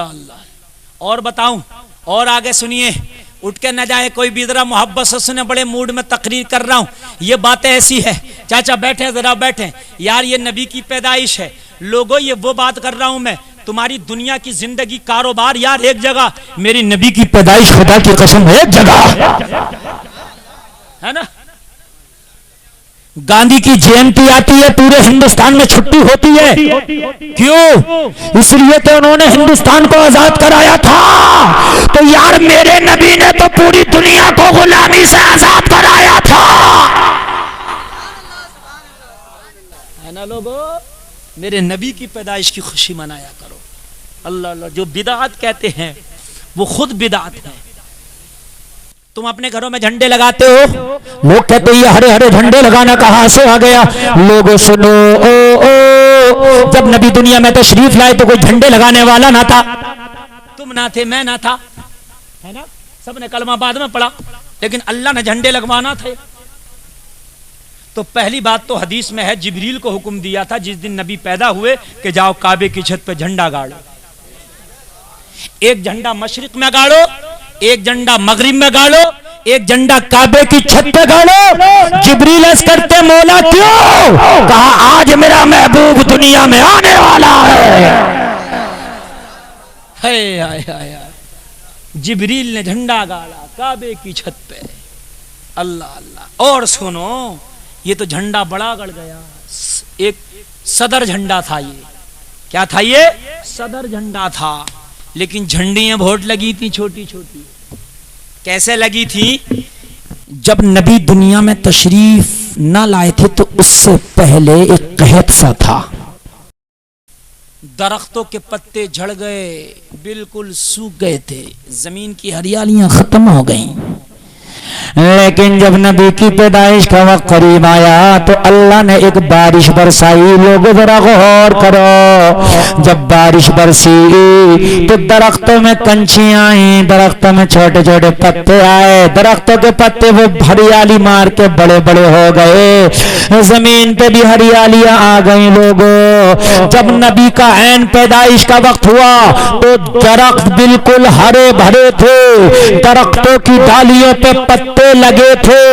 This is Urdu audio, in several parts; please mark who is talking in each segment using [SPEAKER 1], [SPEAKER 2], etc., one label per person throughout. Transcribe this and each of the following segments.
[SPEAKER 1] اللہ اور بتاؤں اور آگے سنیے، اٹھ کے نہ جائے کوئی بھی، ذرا محبت سے سنے، بڑے موڈ میں تقریر کر رہا ہوں، یہ باتیں ایسی ہے، چاچا بیٹھیں ذرا بیٹھیں یار، یہ نبی کی پیدائش ہے لوگوں، یہ وہ بات کر رہا ہوں میں، تمہاری دنیا کی زندگی کاروبار یار ایک جگہ، میری نبی کی پیدائش خدا کی قسم ایک جگہ ہے نا۔ گاندھی کی جینتی آتی ہے، پورے ہندوستان میں چھٹی ہوتی ہے، کیوں؟ اس لیے کہ انہوں نے ہندوستان کو آزاد کرایا تھا، تو یار میرے نبی نے تو پوری دنیا کو غلامی سے آزاد کرایا تھا، ہے نا لوگوں؟ میرے نبی کی پیدائش کی خوشی منایا کرو۔ اللہ اللہ، جو بدعت کہتے ہیں وہ خود بدعت ہے۔ تم اپنے گھروں میں جھنڈے لگاتے ہو، لوگ کہتے ہیں یہ ہرے ہرے جھنڈے لگانا کہاں سے آ گیا؟ لوگوں سنو، جب نبی دنیا میں تشریف لائے تو کوئی جھنڈے لگانے والا نہ تھا، تم نہ تھے، میں نہ تھا، ہے نا؟ سب نے کلمہ بعد میں پڑھا، لیکن اللہ نے جھنڈے لگوانا تھے۔ تو پہلی بات تو حدیث میں ہے، جبریل کو حکم دیا تھا جس دن نبی پیدا ہوئے کہ جاؤ کعبے کی چھت پہ جھنڈا گاڑو، ایک جھنڈا مشرق میں گاڑو، ایک جھنڈا مغرب میں گاڑو، ایک جھنڈا کعبے کی چھت پہ گاڑو۔ جبریل عرض کرتے مولا کیوں؟ کہا آج میرا محبوب دنیا میں آنے والا ہے۔ جبریل نے جھنڈا گاڑا کعبے کی چھت پہ، اللہ اللہ۔ اور سنو، یہ تو جھنڈا بڑا گڑ گیا، ایک صدر جھنڈا تھا، یہ کیا تھا؟ یہ صدر جھنڈا تھا، لیکن جھنڈیاں بہت لگی تھی چھوٹی چھوٹی۔ کیسے لگی تھی؟ جب نبی دنیا میں تشریف نہ لائے تھے تو اس سے پہلے ایک قحط سا تھا، درختوں کے پتے جھڑ گئے، بالکل سوکھ گئے تھے، زمین کی ہریالیاں ختم ہو گئیں۔ لیکن جب نبی کی پیدائش کا وقت قریب آیا تو اللہ نے ایک بارش برسائی۔ لوگوں ذرا غور کرو، جب بارش برسی تو درختوں میں کنچیاں آئیں، درختوں میں چھوٹے چھوٹے پتے آئے، درختوں کے پتے وہ ہریالی مار کے بڑے بڑے ہو گئے، زمین پہ بھی ہریالیاں آ گئیں۔ لوگوں جب نبی کا عین پیدائش کا وقت ہوا تو درخت بالکل ہرے بھرے تھے، درختوں کی ڈالیوں پہ پتے لگے تھے،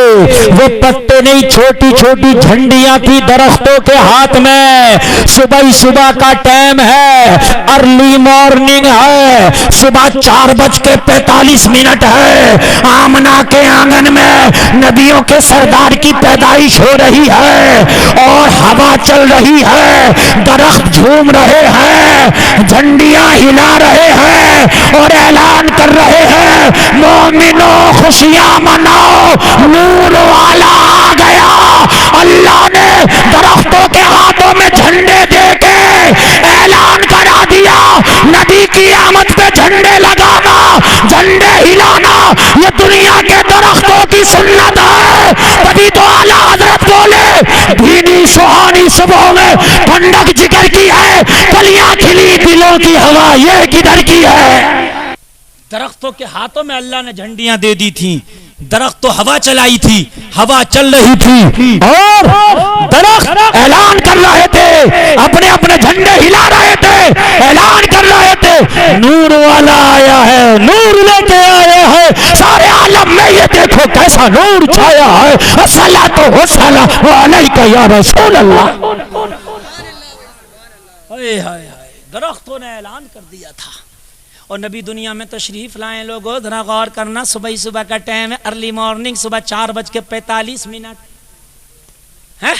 [SPEAKER 1] وہ پتے نہیں، چھوٹی چھوٹی جھنڈیاں تھی درختوں کے ہاتھ میں۔ صبح صبح کا ٹائم ہے، ارلی مارننگ ہے، صبح 4:45 ہے، آمنہ کے آنگن میں نبیوں کے سردار کی پیدائش ہو رہی ہے اور ہوا چل رہی ہے، درخت جھوم رہے ہیں، جھنڈیاں ہلا رہے ہیں اور اعلان کر رہے ہیں مومنو خوشیاں مناؤ، نور والا آ گیا۔ اللہ نے درختوں کے ہاتھوں میں جھنڈے دے کے اعلان کرا دیا، نبی کی آمد پہ جھنڈے لگانا، جھنڈے ہلانا یہ دنیا کے درختوں کی سنت ہے۔ تبھی تو اعلیٰ حضرت بولے بھینی سہانی صبح میں ٹھنڈک جگر کی ہے، کلیاں کھلی دلوں کی ہوا یہ کدھر کی ہے؟ درختوں کے ہاتھوں میں اللہ نے جھنڈیاں دے دی تھیں، درخت تو ہوا چلائی تھی، ہوا چل رہی تھی اور درخت اعلان کر رہے تھے، اپنے اپنے جھنڈے ہلا رہے تھے، اعلان کر رہے تھے نور والا آیا ہے، نور لے کے آیا ہے سارے عالم میں، یہ دیکھو کیسا نور چھایا ہے، الصلاۃ والسلام علیک یا رسول اللہ۔ درختوں نے اعلان کر دیا تھا اور نبی دنیا میں تشریف لائیں۔ لوگوں ذرا غور کرنا، صبح صبح کا ٹائم ہے، ارلی مارننگ، صبح 4:45 ہے۔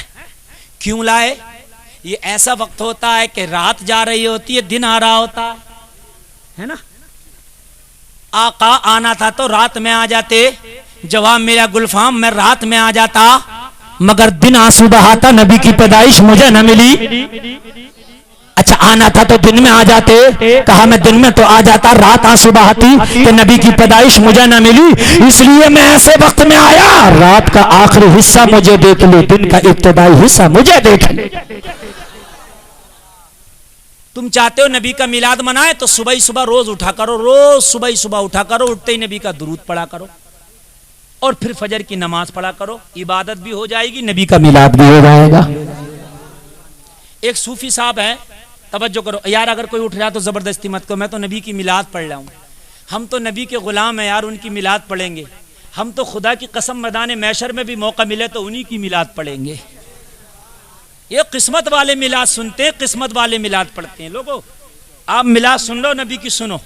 [SPEAKER 1] کیوں لائے؟ یہ ایسا وقت ہوتا ہے کہ رات جا رہی ہوتی ہے، دن آ رہا ہوتا ہے نا۔ آقا آنا تھا تو رات میں آ جاتے، جواب میرا گلفام میں رات میں آ جاتا، مگر دن صبح آتا، نبی کی پیدائش مجھے نہ ملی۔ اچھا آنا تھا تو دن میں آ جاتے، کہا میں دن میں تو آ جاتا، رات صبح آتی کہ نبی کی پیدائش مجھے نہ ملی، اس لیے میں ایسے وقت میں آیا رات کا آخری حصہ مجھے دیکھ لے، دن کا ابتدائی حصہ مجھے دیکھ لے۔ تم چاہتے ہو نبی کا میلاد منائے تو صبح صبح روز اٹھا کرو، روز صبح صبح اٹھا کرو، اٹھتے ہی نبی کا درود پڑھا کرو اور پھر فجر کی نماز پڑھا کرو، عبادت بھی ہو جائے گی، نبی کا میلاد بھی ہو جائے گا۔ ایک صوفی صاحب ہے، توجہ کرو یار، اگر کوئی اٹھ رہا تو زبردستی مت کرو، میں تو نبی کی میلاد پڑھ رہا ہوں، ہم تو نبی کے غلام ہیں یار، ان کی میلاد پڑھیں گے، ہم تو خدا کی قسم میدان محشر میں بھی موقع ملے تو انہی کی میلاد پڑھیں گے۔ یہ قسمت والے میلاد سنتے ہیں، قسمت والے میلاد پڑھتے ہیں۔ لوگو آپ میلاد سن لو، نبی کی سنو،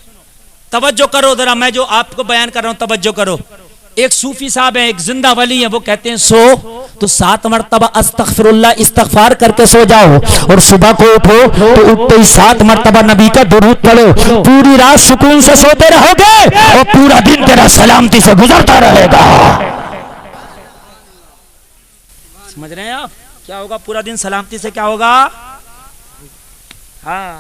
[SPEAKER 1] توجہ کرو ذرا، میں جو آپ کو بیان کر رہا ہوں توجہ کرو۔ ایک صوفی صاحب ہیں، ایک زندہ ولی ہیں، وہ کہتے ہیں سو تو 7 مرتبہ استغفر اللہ استغفار کر کے سو جاؤ، اور صبح کو اٹھو تو اٹھتے ہی 7 مرتبہ نبی کا درود پڑھو، پوری رات سکون سے سوتے رہو گے اور پورا دن تیرا سلامتی سے گزرتا رہے گا۔ سمجھ رہے ہیں آپ کیا ہوگا؟ پورا دن سلامتی سے کیا ہوگا؟ ہاں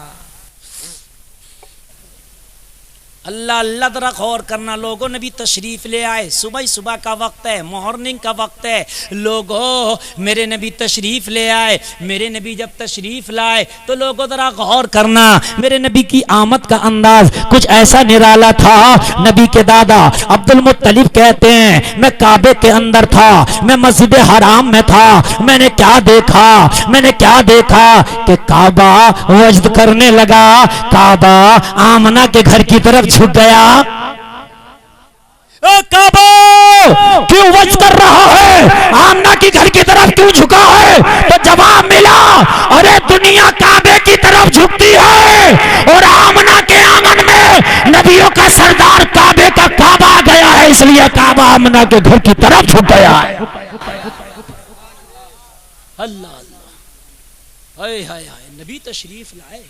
[SPEAKER 1] اللہ اللہ ذرا غور کرنا لوگوں، نبی تشریف لے آئے، صبح صبح کا وقت ہے، مارننگ کا وقت ہے، لوگوں میرے نبی تشریف لے آئے، میرے نبی جب تشریف لائے تو لوگوں ذرا غور کرنا، میرے نبی کی آمد کا انداز کچھ ایسا نرالا تھا۔ نبی کے دادا عبد المطلب کہتے ہیں میں کعبے کے اندر تھا، میں مسجد حرام میں تھا، میں نے کیا دیکھا کہ کعبہ وجد کرنے لگا، کعبہ آمنہ کے گھر کی طرف جھک گیا۔ کعبہ کیوں وجد کر رہا ہے؟ آمنہ کی گھر کی طرف کیوں جھکا ہے؟ تو جواب ملا، ارے دنیا کعبے کی طرف جھکتی ہے اور آمنہ کے آنگن میں نبیوں کا سردار کعبے کا کعبہ آ گیا ہے، اس لیے کعبہ آمنہ کے گھر کی طرف جھک گیا ہے۔ اللہ اللہ، ہائے ہائے ہائے، نبی تشریف لائے،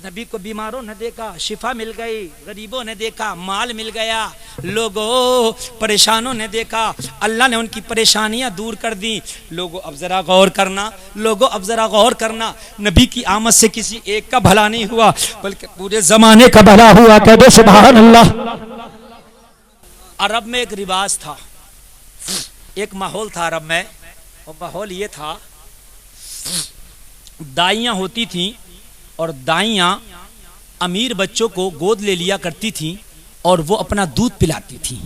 [SPEAKER 1] نبی کو بیماروں نے دیکھا، شفا مل گئی، غریبوں نے دیکھا، مال مل گیا، لوگوں پریشانوں نے دیکھا، اللہ نے ان کی پریشانیاں دور کر دی۔ لوگوں اب ذرا غور کرنا، نبی کی آمد سے کسی ایک کا بھلا نہیں ہوا بلکہ پورے زمانے کا بھلا ہوا۔ کہہ دو سبحان اللہ۔ عرب میں ایک رواج تھا، ایک ماحول تھا عرب میں، اور ماحول یہ تھا، دائیاں ہوتی تھیں اور دائیاں امیر بچوں کو گود لے لیا کرتی تھیں اور وہ اپنا دودھ پلاتی تھیں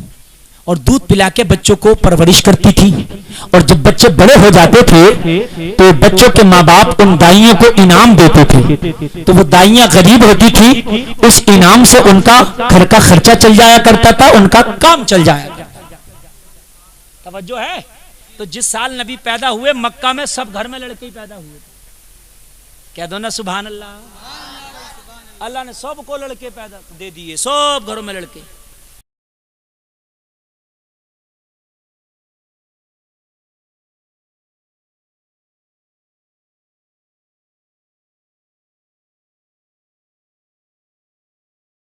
[SPEAKER 1] اور دودھ پلا کے بچوں کو پرورش کرتی تھیں، اور جب بچے بڑے ہو جاتے تھے تو بچوں کے ماں باپ ان دائیوں کو انعام دیتے تھے، تو وہ دائیاں غریب ہوتی تھی، اس انعام سے ان کا گھر کا خرچہ چل جایا کرتا تھا، ان کا کام چل جایا کرتا تھا۔ توجہ ہے؟ تو جس سال نبی پیدا ہوئے مکہ میں سب گھر میں لڑکے ہی پیدا ہوئے تھے، کہہ دو نا سبحان اللہ۔ اللہ نے سب کو لڑکے پیدا دے دیے، سب گھروں میں لڑکے۔